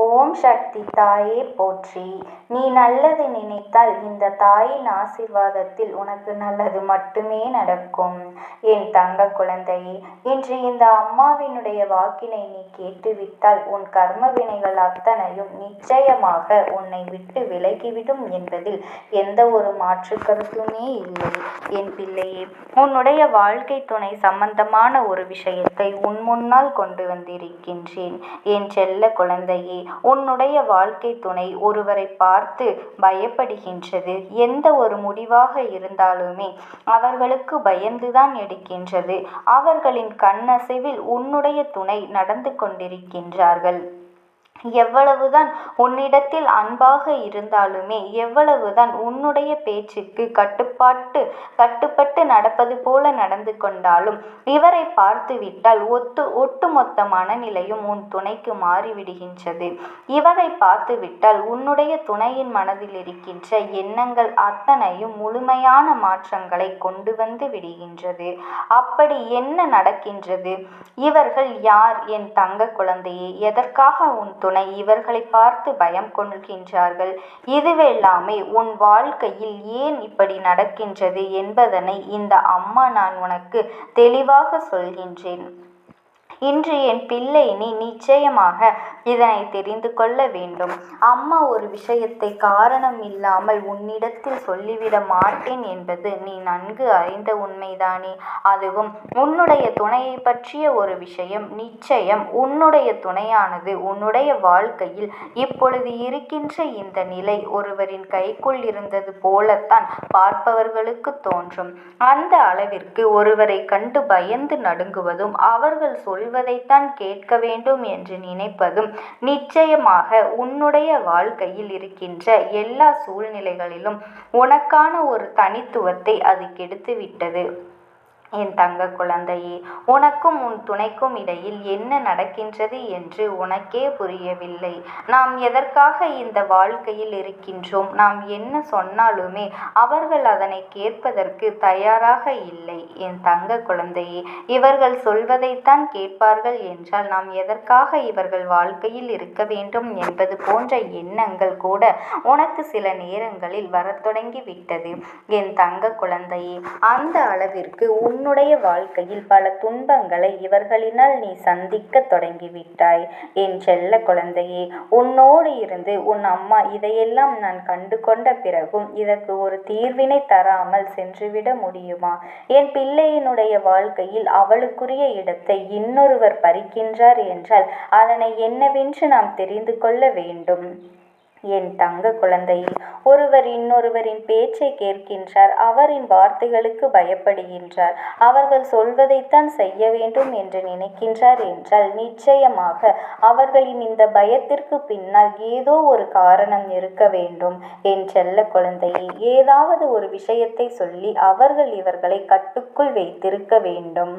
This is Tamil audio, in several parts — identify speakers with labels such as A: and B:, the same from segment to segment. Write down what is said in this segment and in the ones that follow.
A: ஓம் சக்தி தாயே போற்றி. நீ நல்லது நினைத்தால் இந்த தாயின் ஆசீர்வாதத்தில் உனக்கு நல்லது மட்டுமே நடக்கும். என் தங்க குழந்தையே, இன்று இந்த அம்மாவினுடைய வாக்கினை நீ கேட்டுவிட்டால் உன் கர்ம வினைகள் அத்தனையும் நிச்சயமாக உன்னை விட்டு விலகிவிடும் என்பதில் எந்த ஒரு மாற்று கருத்துமே இல்லை. என் பிள்ளையே, உன்னுடைய வாழ்க்கை துணை சம்பந்தமான ஒரு விஷயத்தை உன் முன்னால் கொண்டு வந்திருக்கின்றேன். என் செல்ல குழந்தையே, உன்னுடைய வாழ்க்கை துணை ஒருவரை பார்த்து பயப்படுகின்றது. எந்த ஒரு முடிவாக இருந்தாலுமே அவர்களுக்கு பயந்துதான் எடுக்கின்றது. அவர்களின் கண்ணசைவில் உன்னுடைய துணை நடந்து கொண்டிருக்கின்றார்கள். எவ்வளவுதான் உன்னிடத்தில் அன்பாக இருந்தாலுமே, எவ்வளவுதான் உன்னுடைய பேச்சுக்கு கட்டுப்பட்டு நடப்பது போல நடந்து கொண்டாலும், இவரை பார்த்துவிட்டால் ஒட்டுமொத்த மனநிலையும் உன் துணைக்கு மாறிவிடுகின்றது. இவரை பார்த்துவிட்டால் உன்னுடைய துணையின் மனதில் இருக்கின்ற எண்ணங்கள் அத்தனையும் முழுமையான மாற்றங்களை கொண்டு வந்து விடுகின்றது. அப்படி என்ன நடக்கின்றது? இவர்கள் யார் என் தங்க குழந்தையே? எதற்காக உன் துணை இவர்களை பார்த்து பயம் கொள்கின்றார்கள்? இதுவெல்லாமே உன் வாழ்க்கையில் ஏன் இப்படி நடக்கின்றது என்பதனை இந்த அம்மா நான் உனக்கு தெளிவாக சொல்கின்றேன். இன்று என் பிள்ளை, நீ நிச்சயமாக இதனை தெரிந்து கொள்ள வேண்டும். அம்மா ஒரு விஷயத்தை காரணம் இல்லாமல் உன்னிடத்தில் சொல்லிவிட மாட்டேன் என்பது நீ நன்கு அறிந்த உண்மைதானே? அதுவும் உன்னுடைய துணையை பற்றிய ஒரு விஷயம். நிச்சயம் உன்னுடைய துணையானது உன்னுடைய வாழ்க்கையில் இப்பொழுது இருக்கின்ற இந்த நிலை ஒருவரின் கைக்குள் இருந்தது போலத்தான் பார்ப்பவர்களுக்கு தோன்றும். அந்த அளவிற்கு ஒருவரை கண்டு பயந்து நடுங்குவதும், அவர்கள் சொல்வதைத்தான் கேட்க வேண்டும் என்று நினைப்பதும் நிச்சயமாக உன்னுடைய வாழ்க்கையில் இருக்கின்ற எல்லா சூழ்நிலைகளிலும் உனக்கான ஒரு தனித்துவத்தை அது கெடுத்துவிட்டது. என் தங்க குழந்தையே, உனக்கும் உன் துணைக்கும் இடையில் என்ன நடக்கின்றது என்று உனக்கே புரியவில்லை. நாம் எதற்காக இந்த வாழ்க்கையில் இருக்கின்றோம்? நாம் என்ன சொன்னாலுமே அவர்கள் அதனை கேட்பதற்கு தயாராக இல்லை. என் தங்க குழந்தையே, இவர்கள் சொல்வதைத்தான் கேட்பார்கள் என்றால் நாம் எதற்காக இவர்கள் வாழ்க்கையில் இருக்க வேண்டும் என்பது போன்ற எண்ணங்கள் கூட உனக்கு சில நேரங்களில் வரத் தொடங்கி விட்டது. என் தங்க குழந்தையே, அந்த அளவிற்கு உன்னுடைய வாழ்க்கையில் பல துன்பங்களை இவர்களினால் நீ சந்திக்க தொடங்கிவிட்டாய். என் செல்ல குழந்தையே, உன்னோடு இருந்து உன் அம்மா இதையெல்லாம் நான் கண்டு கொண்ட பிறகும் இதற்கு ஒரு தீர்வினை தராமல் சென்றுவிட முடியுமா? என் பிள்ளையினுடைய வாழ்க்கையில் அவளுக்குரிய இடத்தை இன்னொருவர் பறிக்கின்றார் என்றால் அதனை என்னவென்று நாம் தெரிந்து கொள்ள வேண்டும். என் தங்க குழந்தையே, ஒருவர் இன்னொருவரின் பேச்சை கேட்கின்றார். அவரின் வார்த்தைகளுக்கு பயப்படுகின்றார். அவர்கள் சொல்வதைத்தான் செய்ய வேண்டும் என்று நினைக்கின்றார் என்றால் நிச்சயமாக அவர்களின் இந்த பயத்திற்கு பின்னால் ஏதோ ஒரு காரணம் இருக்க வேண்டும். என் செல்ல குழந்தையே, ஏதாவது ஒரு விஷயத்தை சொல்லி அவர்கள் இவர்களை கட்டுக்குள் வைத்திருக்க வேண்டும்.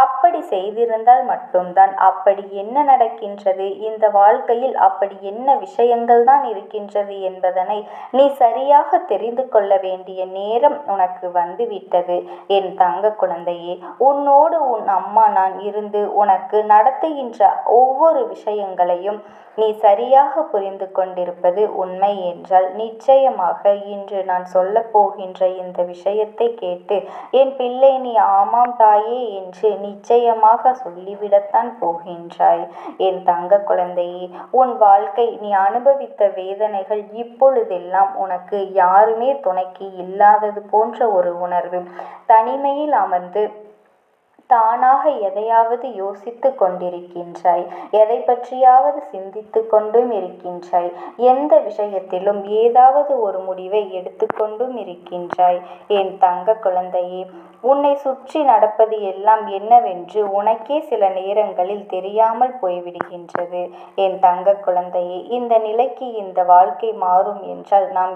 A: அப்படி செய்திருந்தால் மட்டும்தான். அப்படி என்ன நடக்கின்றது இந்த வாழ்க்கையில், அப்படி என்ன விஷயங்கள் தான் இருக்கின்றது என்பதனை நீ சரியாக தெரிந்து கொள்ள வேண்டிய நேரம் உனக்கு வந்துவிட்டது. என் தங்க குழந்தையே, உன்னோடு உன் அம்மா நான் இருந்து உனக்கு நடத்துகின்ற ஒவ்வொரு விஷயங்களையும் நீ சரியாக புரிந்து கொண்டிருப்பது உண்மை என்றால் நிச்சயமாக இன்று நான் சொல்ல போகின்ற இந்த விஷயத்தை கேட்டு என் பிள்ளை நீ ஆமாம் தாயே என்று நிச்சயமாக சொல்லிவிடத்தான் போகின்றாய். என் தங்க குழந்தையே, உன் வாழ்க்கை நீ அனுபவித்த வேதனைகள் இப்பொழுதெல்லாம் உனக்கு யாருமே துணைக்கு இல்லாதது போன்ற ஒரு உணர்வு. தனிமையில் அமர்ந்து தானாக எதையாவது யோசித்து கொண்டிருக்கின்றாய். எதை பற்றியாவது சிந்தித்து கொண்டும் இருக்கின்றாய். எந்த விஷயத்திலும் ஏதாவது ஒரு முடிவை எடுத்துக்கொண்டும் இருக்கின்றாய். என் தங்க குழந்தையே, உன்னை சுற்றி நடப்பது எல்லாம் என்னவென்று உனக்கே சில நேரங்களில் தெரியாமல் போய்விடுகின்றது. என் தங்க குழந்தையே, இந்த நிலைக்கு இந்த வாழ்க்கை மாறும் என்றால் நாம்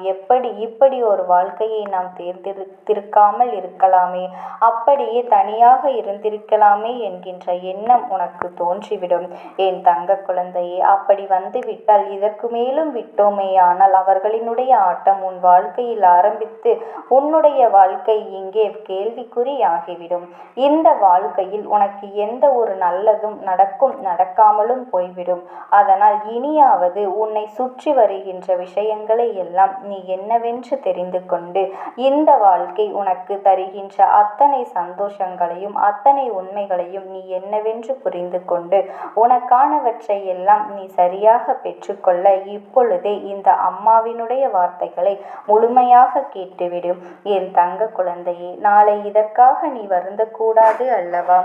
A: இப்படி ஒரு வாழ்க்கையை நாம் தேர்ந்தெடுத்திருக்காமல் இருக்கலாமே. அப்படியே தனியாக இருந்து இருந்திருக்கலாமே என்கின்ற எண்ணம் உனக்கு தோன்றிவிடும். என் தங்க குழந்தையே, அப்படி வந்துவிட்டால் இதற்கு மேலும் விட்டோமேயானால் அவர்களினுடைய ஆட்டம் உன் வாழ்க்கையில் ஆரம்பித்து உன்னுடைய வாழ்க்கை இங்கே கேள்விக்குறியாகிவிடும். இந்த வாழ்க்கையில் உனக்கு எந்த ஒரு நல்லதும் நடக்கும் நடக்காமலும் போய்விடும். அதனால் இனியாவது உன்னை சுற்றி வருகின்ற விஷயங்களை எல்லாம் நீ என்னவென்று தெரிந்து கொண்டு இந்த வாழ்க்கை உனக்கு தருகின்ற அத்தனை சந்தோஷங்களையும் அத்தனை உண்மைகளையும் நீ என்னவென்று புரிந்து கொண்டு உனக்கானவற்றை எல்லாம் நீ சரியாக பெற்றுக்கொள்ள இப்பொழுதே இந்த அம்மாவினுடைய வார்த்தைகளை முழுமையாக கேட்டுவிடும். என் தங்க குழந்தையே, நாளை இதற்காக நீ வருந்தக்கூடாது அல்லவா?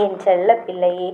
A: என் செல்ல பிள்ளையே,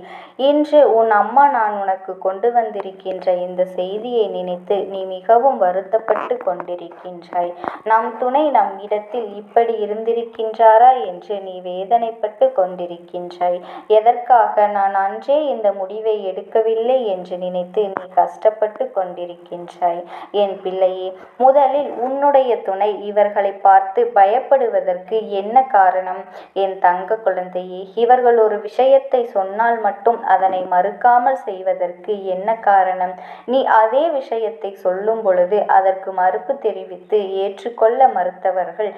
A: இன்று உன் அம்மா நான் உனக்கு கொண்டு வந்திருக்கின்ற இந்த செய்தியை நினைத்து நீ மிகவும் வருத்தப்பட்டு கொண்டிருக்கின்றாய். நம் துணை நம் இடத்தில் இப்படி இருந்திருக்கின்றாரா என்று நீ வேதனைப்பட்டு கொண்டிருக்கின்றாய். எதற்காக நான் அன்றே இந்த முடிவை எடுக்கவில்லை என்று நினைத்து நீ கஷ்டப்பட்டு கொண்டிருக்கின்றாய். என் பிள்ளையே, முதலில் உன்னுடைய துணை இவர்களை பார்த்து பயப்படுவதற்கு என்ன காரணம்? என் தங்க குழந்தையே, இவர்கள் ஒரு விஷயத்தை சொன்னால் மட்டும் அதனை மறுக்காமல் செய்வதற்கு என்ன காரணம்? நீ அதே விஷயத்தை சொல்லும் பொழுது அதற்கு மறுப்பு தெரிவித்து ஏற்றுக்கொள்ள மறுத்தவர்கள்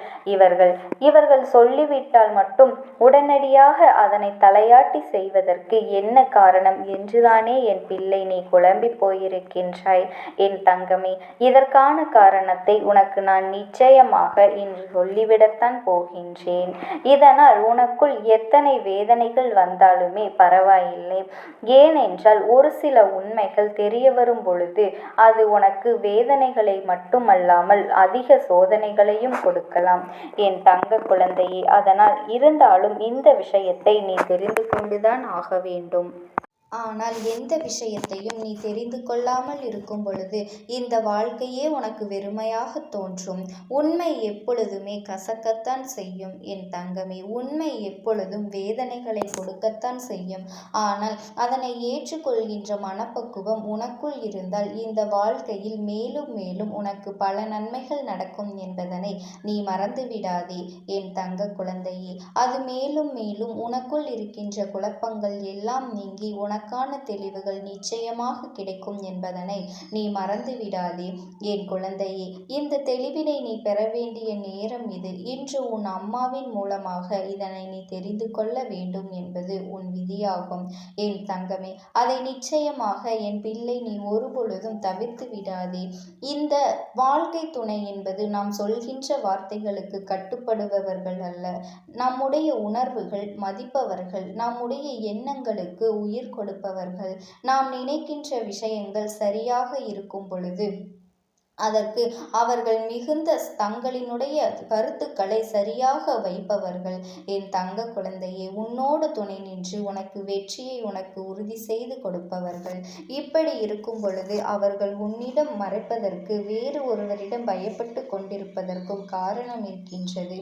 A: இவர்கள் சொல்லிவிட்டால் மட்டும் உடனடியாக அதனை தலையாட்டி செய்வதற்கு என்ன காரணம் என்றுதானே என் பிள்ளை நீ குழம்பி போயிருக்கின்றாய். என் தங்கமே, இதற்கான காரணத்தை உனக்கு நான் நிச்சயமாக இன்று சொல்லிவிடத்தான் போகின்றேன். இதனால் உனக்குள் எத்தனை வேதனைகள் வந்தாலுமே பரவாயில்லை. ஏனென்றால் ஒரு சில உண்மைகள் தெரிய வரும் பொழுது அது உனக்கு வேதனைகளை மட்டுமல்லாமல் அதிக சோதனைகளையும் கொடுக்கலாம் என் தங்க குழந்தையே. அதனால் இருந்தாலும் இந்த விஷயத்தை நீ தெரிந்து கொண்டுதான் ஆக வேண்டும். ஆனால் எந்த விஷயத்தையும் நீ தெரிந்து கொள்ளாமல் இருக்கும் பொழுது இந்த வாழ்க்கையே உனக்கு வெறுமையாக தோன்றும். உண்மை எப்பொழுதுமே கசக்கத்தான் செய்யும் என் தங்கமே. உண்மை எப்பொழுதும் வேதனைகளை கொடுக்கத்தான் செய்யும். ஆனால் அதனை ஏற்றுக்கொள்கின்ற மனப்பக்குவம் உனக்குள் இருந்தால் இந்த வாழ்க்கையில் மேலும் மேலும் உனக்கு பல நன்மைகள் நடக்கும் என்பதனை நீ மறந்துவிடாதே என் தங்க குழந்தையே. அது மேலும் மேலும் உனக்குள் இருக்கின்ற குழப்பங்கள் எல்லாம் நீங்கி உனக்கான தெளிவுகள் நிச்சயமாக கிடைக்கும் என்பதனை நீ மறந்து விடாதே என் குழந்தையே. இந்த தெளிவினை நீ பெற வேண்டிய நேரம் இது. இன்று உன் அம்மாவின் மூலமாக இதனை நீ தெரிந்து கொள்ள வேண்டும் என்பது உன் விதியாகும் என் தங்கமே. அதை நிச்சயமாக என் பிள்ளை நீ ஒருபொழுதும் தவிர்த்து விடாதே. இந்த வாழ்க்கை துணை என்பது நாம் சொல்கின்ற வார்த்தைகளுக்கு கட்டுப்படுபவர்கள் அல்ல. நம்முடைய உணர்வுகள் மதிப்பவர்கள், நம்முடைய எண்ணங்களுக்கு உயிர் கொடுப்பவர்கள். நாம் நினைக்கின்ற விஷயங்கள் சரியாக இருக்கும் பொழுது அதற்கு அவர்கள் மிகுந்த தங்களினுடைய கருத்துக்களை சரியாக வைப்பவர்கள் என் தங்க குழந்தையே. உன்னோடு துணை நின்று உனக்கு வெற்றியை உனக்கு உறுதி செய்து கொடுப்பவர்கள். இப்படி இருக்கும் பொழுது அவர்கள் உன்னிடம் மறைப்பதற்கு வேறு ஒருவரிடம் பயப்பட்டு கொண்டிருப்பதற்கும் காரணம் இருக்கின்றது.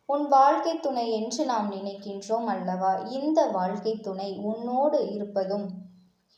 A: உன் வாழ்க்கை துணை என்று நாம் நினைக்கின்றோம் அல்லவா? இந்த வாழ்க்கை துணை உன்னோடு இருப்பதும்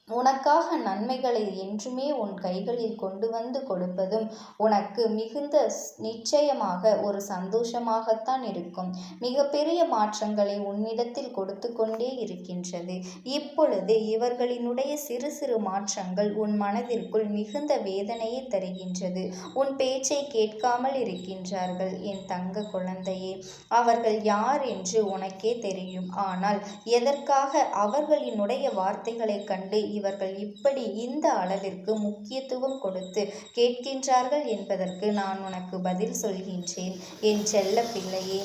A: உனக்காக நன்மைகளை என்றுமே உன் கைகளில் கொண்டு வந்து கொடுப்பதும் உனக்கு மிகுந்த நிச்சயமாக ஒரு சந்தோஷமாகத்தான் இருக்கும். மிகப்பெரிய மாற்றங்களை உன்னிடத்தில் கொடுத்து கொண்டே இருக்கின்றது. இப்பொழுது இவர்களினுடைய சிறு சிறு மாற்றங்கள் உன் மனதிற்குள் மிகுந்த வேதனையை தருகின்றது. உன் பேச்சை கேட்காமல் இருக்கின்றார்கள் என் தங்க குழந்தையே. அவர்கள் யார் என்று உனக்கே தெரியும். ஆனால் எதற்காக அவர்களினுடைய வார்த்தைகளை கண்டு இவர்கள் இப்படி இந்த அளவிற்கு முக்கியத்துவம் கொடுத்து கேட்கின்றார்கள் என்பதற்கு நான் உனக்கு பதில் சொல்கின்றேன் என் செல்ல பிள்ளையே.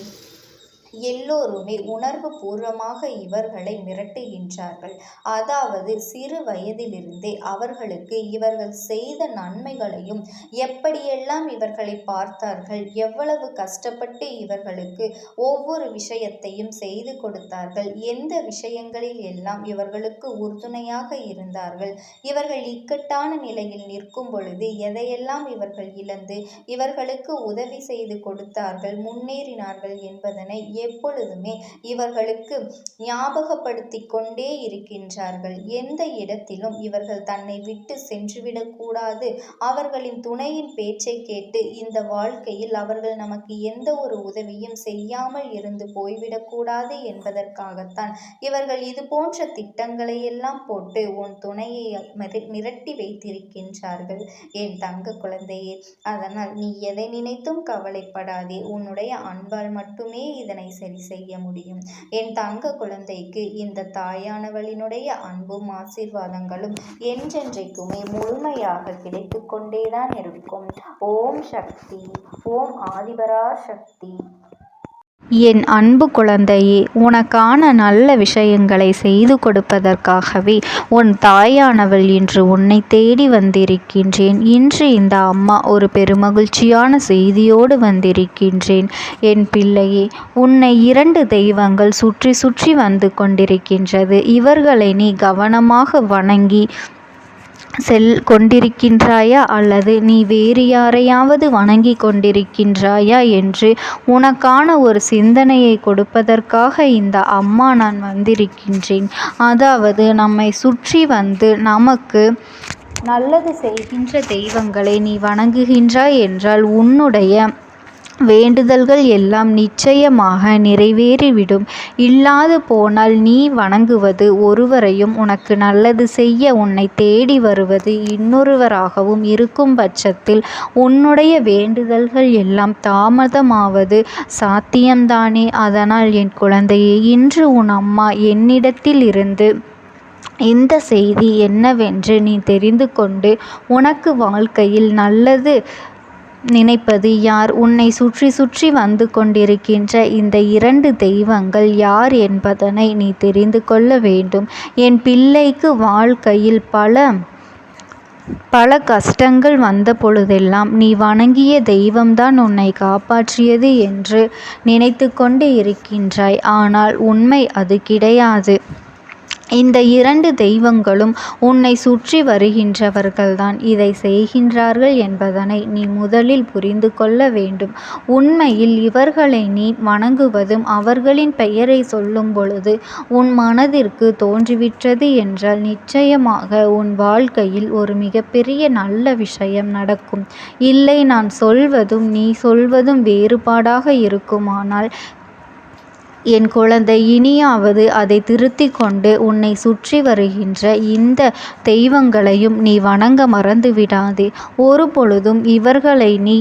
A: எல்லோருமே உணர்வு பூர்வமாக இவர்களை மிரட்டுகின்றார்கள். அதாவது சிறு வயதிலிருந்தே அவர்களுக்கு இவர்கள் செய்த நன்மைகளையும் எப்படியெல்லாம் இவர்களை பார்த்தார்கள், எவ்வளவு கஷ்டப்பட்டு இவர்களுக்கு ஒவ்வொரு விஷயத்தையும் செய்து கொடுத்தார்கள், எந்த விஷயங்களில் எல்லாம் இவர்களுக்கு உறுதுணையாக இருந்தார்கள், இவர்கள் இக்கட்டான நிலையில் நிற்கும் பொழுது எதையெல்லாம் இவர்கள் இழந்து இவர்களுக்கு உதவி செய்து கொடுத்தார்கள், முன்னேறினார்கள் என்பதனை எப்பொழுதுமே இவர்களுக்கு ஞாபகப்படுத்தி கொண்டே இருக்கின்றார்கள். எந்த இடத்திலும் இவர்கள் தன்னை விட்டு சென்றுவிடக்கூடாது. அவர்களின் துணையின் பேச்சை கேட்டு இந்த வாழ்க்கையில் அவர்கள் நமக்கு எந்த ஒரு உதவியும் செய்யாமல் இருந்து போய்விடக்கூடாது என்பதற்காகத்தான் இவர்கள் இது போன்ற திட்டங்களை எல்லாம் போட்டு உன் துணையை மிரட்டி வைத்திருக்கின்றார்கள் என் தங்க குழந்தையே. அதனால் நீ எதை நினைத்தும் கவலைப்படாதே. உன்னுடைய அன்பால் மட்டுமே இதனை சரி செய்ய முடியும். என் தங்க குழந்தைக்கு இந்த தாயானவளினுடைய அன்பும் ஆசீர்வாதங்களும் என்றென்றைக்குமே முழுமையாக கிடைத்து கொண்டேதான் இருக்கும். ஓம் சக்தி. ஓம் ஆதிபரா சக்தி.
B: என் அன்பு குழந்தையே, உனக்கான நல்ல விஷயங்களை செய்து கொடுப்பதற்காகவே உன் தாயானவள் இன்று உன்னை தேடி வந்திருக்கின்றேன். இன்று இந்த அம்மா ஒரு பெருமகிழ்ச்சியான செய்தியோடு வந்திருக்கின்றேன். என் பிள்ளையே, உன்னை 2 தெய்வங்கள் சுற்றி சுற்றி வந்து கொண்டிருக்கின்றது. இவர்களை நீ கவனமாக வணங்கி கொண்டிருக்கின்றாயா அல்லது நீ வேறு யாரையாவது வணங்கி கொண்டிருக்கின்றாயா என்று உனக்கான ஒரு சிந்தனையை கொடுப்பதற்காக இந்த அம்மா நான் வந்திருக்கின்றேன். அதாவது நம்மை சுற்றி வந்து நமக்கு நல்லது செய்கின்ற தெய்வங்களை நீ வணங்குகின்றாய் என்றால் உன்னுடைய வேண்டுதல்கள் எல்லாம் நிச்சயமாக நிறைவேறிவிடும். இல்லாது போனால் நீ வணங்குவது ஒருவரையும் உனக்கு நல்லது செய்ய உன்னை தேடி வருவது இன்னொருவராகவும் இருக்கும் பட்சத்தில் உன்னுடைய வேண்டுதல்கள் எல்லாம் தாமதமாவது சாத்தியம்தானே. அதனால் என் குழந்தையே, இன்று உன் அம்மா என்னிடத்தில் இருந்து இந்த செய்தி என்னவென்று நீ தெரிந்து கொண்டு உனக்கு வாழ்க்கையில் நல்லது நினைப்பது யார், உன்னை சுற்றி சுற்றி வந்து கொண்டிருக்கின்ற இந்த 2 தெய்வங்கள் யார் என்பதனை நீ தெரிந்து கொள்ள வேண்டும். என் பிள்ளைக்கு வாழ்க்கையில் பல கஷ்டங்கள் வந்த பொழுதெல்லாம் நீ வணங்கிய தெய்வம்தான் உன்னை காப்பாற்றியது என்று நினைத்து கொண்டு இருக்கின்றாய். ஆனால் உண்மை அது கிடையாது. இந்த 2 தெய்வங்களும் உன்னை சுற்றி வருகின்றவர்கள்தான் இதை செய்கின்றார்கள் என்பதனை நீ முதலில் புரிந்து கொள்ள வேண்டும். உண்மையில் இவர்களை நீ வணங்குவதும் அவர்களின் பெயரை சொல்லும் பொழுது உன் மனதிற்கு தோன்றிவிட்டது என்றால் நிச்சயமாக உன் வாழ்க்கையில் ஒரு மிகப்பெரிய நல்ல விஷயம் நடக்கும். இல்லை, நான் சொல்வதும் நீ சொல்வதும் வேறுபாடாக இருக்குமானால் என் குழந்தை, இனியாவது அதை திருத்தி கொண்டு உன்னை சுற்றி வருகின்ற இந்த தெய்வங்களையும் நீ வணங்க மறந்து விடாதே. ஒரு பொழுதும் இவர்களை நீ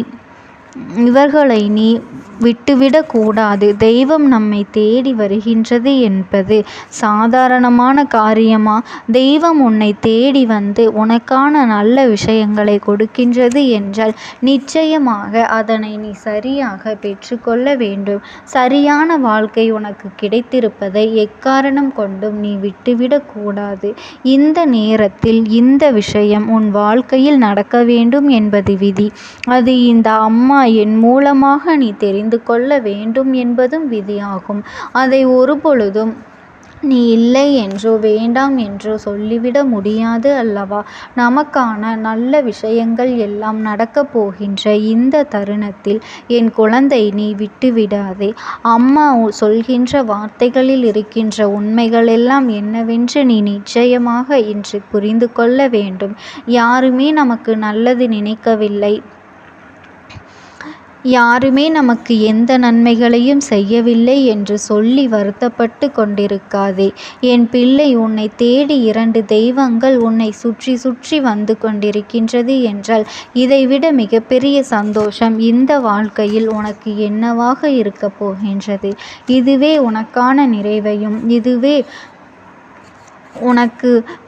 B: விட்டுவிடக்கூடாது. தெய்வம் நம்மை தேடி வருகின்றது என்பது சாதாரணமான காரியமா? தெய்வம் உன்னை தேடி வந்து உனக்கான நல்ல விஷயங்களை கொடுக்கின்றது என்றால் நிச்சயமாக அதனை நீ சரியாக பெற்றுக்கொள்ள வேண்டும். சரியான வாழ்க்கை உனக்கு கிடைத்திருப்பதை எக்காரணம் கொண்டும் நீ விட்டுவிடக்கூடாது. இந்த நேரத்தில் இந்த விஷயம் உன் வாழ்க்கையில் நடக்க வேண்டும் என்பது விதி. அது இந்த அம்மா என் மூலமாக நீ தெரிந்து கொள்ள வேண்டும் என்பதும் விதியாகும். அதை ஒரு பொழுதும் நீ இல்லை என்றோ வேண்டாம் என்றோ சொல்லிவிட முடியாது அல்லவா? நமக்கான நல்ல விஷயங்கள் எல்லாம் நடக்கப் போகின்ற இந்த தருணத்தில் என் குழந்தை, நீ விட்டுவிடாதே. அம்மா சொல்கின்ற வார்த்தைகளில் இருக்கின்ற உண்மைகள் எல்லாம் என்னவென்று நீ நிச்சயமாக இன்று புரிந்து கொள்ள வேண்டும். யாருமே நமக்கு நல்லது நினைக்கவில்லை, யாருமே நமக்கு எந்த நன்மைகளையும் செய்யவில்லை என்று சொல்லி வருத்தப்பட்டு கொண்டிருக்காதே. என் பிள்ளை, உன்னை தேடி 2 தெய்வங்கள் உன்னை சுற்றி சுற்றி வந்து கொண்டிருக்கின்றது என்றால் இதைவிட மிகப்பெரிய சந்தோஷம் இந்த வாழ்க்கையில் உனக்கு என்னவாக இருக்கப் போகின்றது? இதுவே உனக்கான நிறைவையும் இதுவே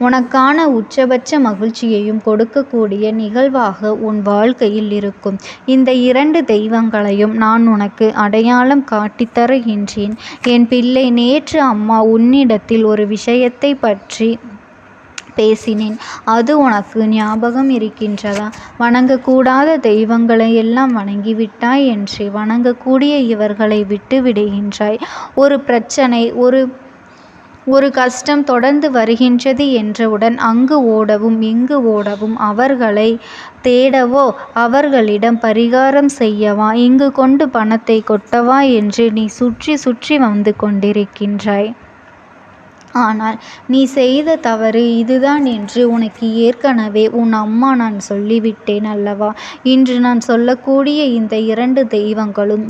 B: உனக்கான உச்சபட்ச மகிழ்ச்சியையும் கொடுக்கக்கூடிய நிகழ்வாக உன் வாழ்க்கையில் இருக்கும். இந்த 2 தெய்வங்களையும் நான் உனக்கு அடையாளம் காட்டித் தருகின்றேன். என் பிள்ளை, நேற்று அம்மா உன்னிடத்தில் ஒரு விஷயத்தை பற்றி பேசினேன். அது உனக்கு ஞாபகம் இருக்கின்றதா? வணங்கக்கூடாத தெய்வங்களை எல்லாம் வணங்கிவிட்டாய் என்று வணங்கக்கூடிய இவர்களை விட்டு விடுகின்றாய். ஒரு பிரச்சனை, ஒரு கஷ்டம் தொடர்ந்து வருகின்றது என்றவுடன் அங்கு ஓடவும் இங்கு ஓடவும், அவர்களை தேடவோ அவர்களிடம் பரிகாரம் செய்யவா, இங்கு கொண்டு பணத்தை கொட்டவா என்று நீ சுற்றி சுற்றி வந்து கொண்டிருக்கின்றாய். ஆனால் நீ செய்த தவறு இதுதான் என்று உனக்கு ஏற்கனவே உன் அம்மா நான் சொல்லிவிட்டேன் அல்லவா? இன்று நான் சொல்லக்கூடிய இந்த 2 தெய்வங்களும்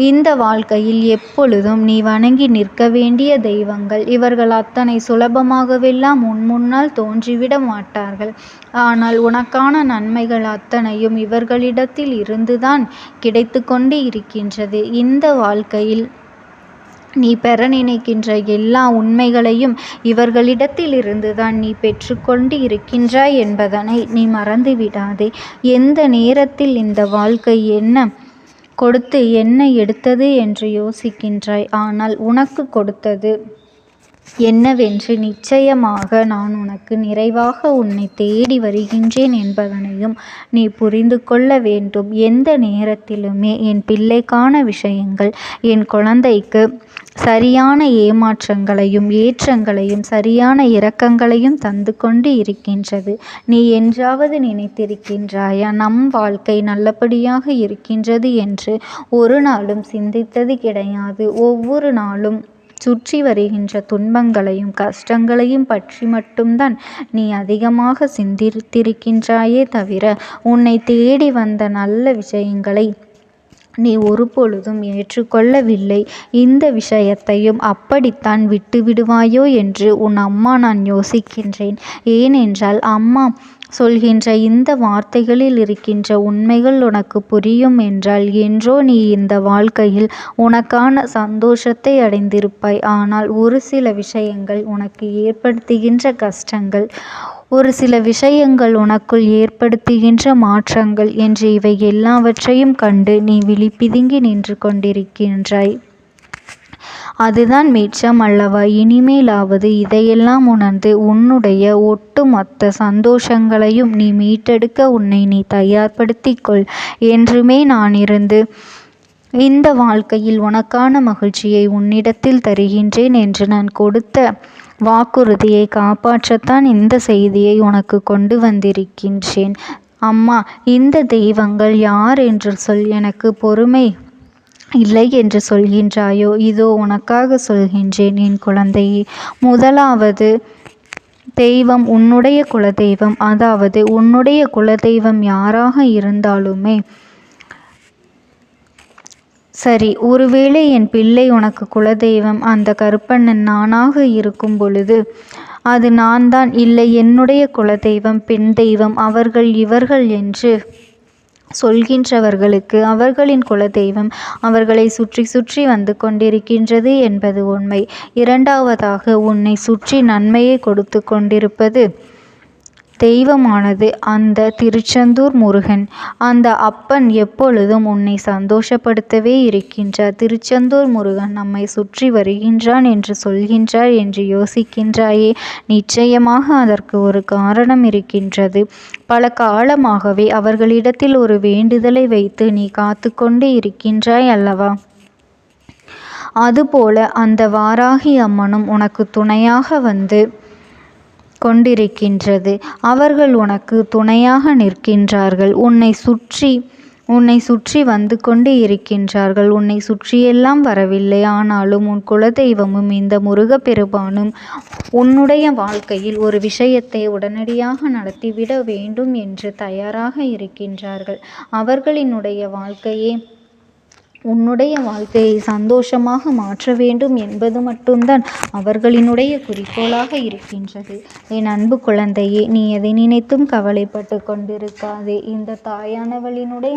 B: இந்த வாழ்க்கையில் எப்பொழுதும் நீ வணங்கி நிற்க வேண்டிய தெய்வங்கள். இவர்கள் அத்தனை சுலபமாகவெல்லாம் உன் முன்னால் தோன்றிவிட மாட்டார்கள். ஆனால் உனக்கான நன்மைகள் அத்தனையும் இவர்களிடத்தில் இருந்துதான் கிடைத்து கொண்டு இருக்கின்றது. இந்த வாழ்க்கையில் நீ பெற நினைக்கின்ற எல்லா உண்மைகளையும் இவர்களிடத்தில் இருந்துதான் நீ பெற்றுக்கொண்டு இருக்கின்றாய் என்பதனை நீ மறந்து விடாதே. எந்த நேரத்தில் இந்த வாழ்க்கை என்ன கொடுத்து என்ன எடுத்தது என்று யோசிக்கின்றாய். ஆனால் உனக்கு கொடுத்தது என்னவென்று நிச்சயமாக நான் உனக்கு நிறைவாக உன்னை தேடி வருகின்றேன் என்பதனையும் நீ புரிந்து கொள்ள வேண்டும். எந்த நேரத்திலுமே என் பிள்ளைக்கான விஷயங்கள், என் குழந்தைக்கு சரியான ஏமாற்றங்களையும் ஏற்றங்களையும் சரியான இரக்கங்களையும் தந்து கொண்டு இருக்கின்றது. நீ என்றாவது நினைத்திருக்கின்றாயா நம் வாழ்க்கை நல்லபடியாக இருக்கின்றது என்று? ஒரு நாளும் சிந்தித்தது கிடையாது. ஒவ்வொரு நாளும் சுற்றி வருகின்ற துன்பங்களையும் கஷ்டங்களையும் பற்றி மட்டும்தான் நீ அதிகமாக சிந்தித்திருக்கின்றாயே தவிர உன்னை தேடி வந்த நல்ல விஷயங்களை நீ ஒருபொழுதும் ஏற்றுக்கொள்ளவில்லை. இந்த விஷயத்தையும் அப்படித்தான் விட்டுவிடுவாயோ என்று உன் அம்மா நான் யோசிக்கின்றேன். ஏனென்றால் அம்மா சொல்கின்ற இந்த வார்த்தைகளில் இருக்கின்ற உண்மைகள் உனக்கு புரியும் என்றால் என்றோ நீ இந்த வாழ்க்கையில் உனக்கான சந்தோஷத்தை அடைந்திருப்பாய். ஆனால் ஒரு சில விஷயங்கள் உனக்கு ஏற்படுத்துகின்ற கஷ்டங்கள், ஒரு சில விஷயங்கள் உனக்குள் ஏற்படுத்துகின்ற மாற்றங்கள் என்று இவை எல்லாவற்றையும் கண்டு நீ விழிபிதுங்கி நின்று கொண்டிருக்கின்றாய். அதுதான் மிச்சம் அல்லவா? இனிமேலாவது இதையெல்லாம் உணர்ந்து உன்னுடைய ஒட்டுமொத்த சந்தோஷங்களையும் நீ மீட்டெடுக்க உன்னை நீ தயார்படுத்திக் கொள். என்றுமே நான் இருந்து இந்த வாழ்க்கையில் உனக்கான மகிழ்ச்சியை உன்னிடத்தில் தருகின்றேன் என்று நான் கொடுத்த வாக்குறுதியை காப்பாற்றத்தான் இந்த செய்தியை உனக்கு கொண்டு வந்திருக்கின்றேன். அம்மா, இந்த தெய்வங்கள் யார் என்று சொல். எனக்கு பொறுமை இல்லை என்று சொல்கின்றாயோ? இதோ உனக்காக சொல்கின்றேன் என் குழந்தையே. முதலாவது தெய்வம் உன்னுடைய குலதெய்வம். அதாவது உன்னுடைய குலதெய்வம் யாராக இருந்தாலுமே சரி, ஒருவேளை என் பிள்ளை உனக்கு குலதெய்வம் அந்த கருப்பண்ணன் நானாக இருக்கும் பொழுது அது நான் தான், இல்லை என்னுடைய குலதெய்வம் பெண் தெய்வம் அவர்கள் இவர்கள் என்று சொல்கின்றவர்களுக்கு அவர்களின் குலதெய்வம் அவர்களை சுற்றி சுற்றி வந்து கொண்டிருக்கின்றது என்பது உண்மை. இரண்டாவதாக உன்னை சுற்றி நன்மையை கொடுத்து கொண்டிருப்பது தெய்வமானது அந்த திருச்செந்தூர் முருகன். அந்த அப்பன் எப்பொழுதும் உன்னை சந்தோஷப்படுத்தவே இருக்கின்றார். திருச்செந்தூர் முருகன் நம்மை சுற்றி வருகின்றான் என்று சொல்கின்றார் என்று யோசிக்கின்றாயே? நிச்சயமாக அதற்கு ஒரு காரணம் இருக்கின்றது. பல காலமாகவே அவர்களிடத்தில் ஒரு வேண்டுதலை வைத்து நீ காத்து கொண்டு இருக்கின்றாய் அல்லவா? அதுபோல அந்த வாராகி அம்மனும் உனக்கு துணையாக வந்து கொண்டிருக்கின்றது. அவர்கள் உனக்கு துணையாக நிற்கின்றார்கள். உன்னை சுற்றி வந்து கொண்டு இருக்கின்றார்கள். உன்னை சுற்றியெல்லாம் வரவில்லை. ஆனாலும் உன் குலதெய்வமும் இந்த முருகப்பெருமானும் உன்னுடைய வாழ்க்கையில் ஒரு விஷயத்தை உடனடியாக நடத்திவிட வேண்டும் என்று தயாராக இருக்கின்றார்கள். அவர்களினுடைய வாழ்க்கையே உன்னுடைய வாழ்க்கையை சந்தோஷமாக மாற்ற வேண்டும் என்பது மட்டும்தான் அவர்களினுடைய குறிக்கோளாக இருக்கின்றது. என் அன்பு குழந்தையே, நீ எதை நினைத்தும் கவலைப்பட்டு கொண்டிருக்காதே. இந்த தாயானவளினுடைய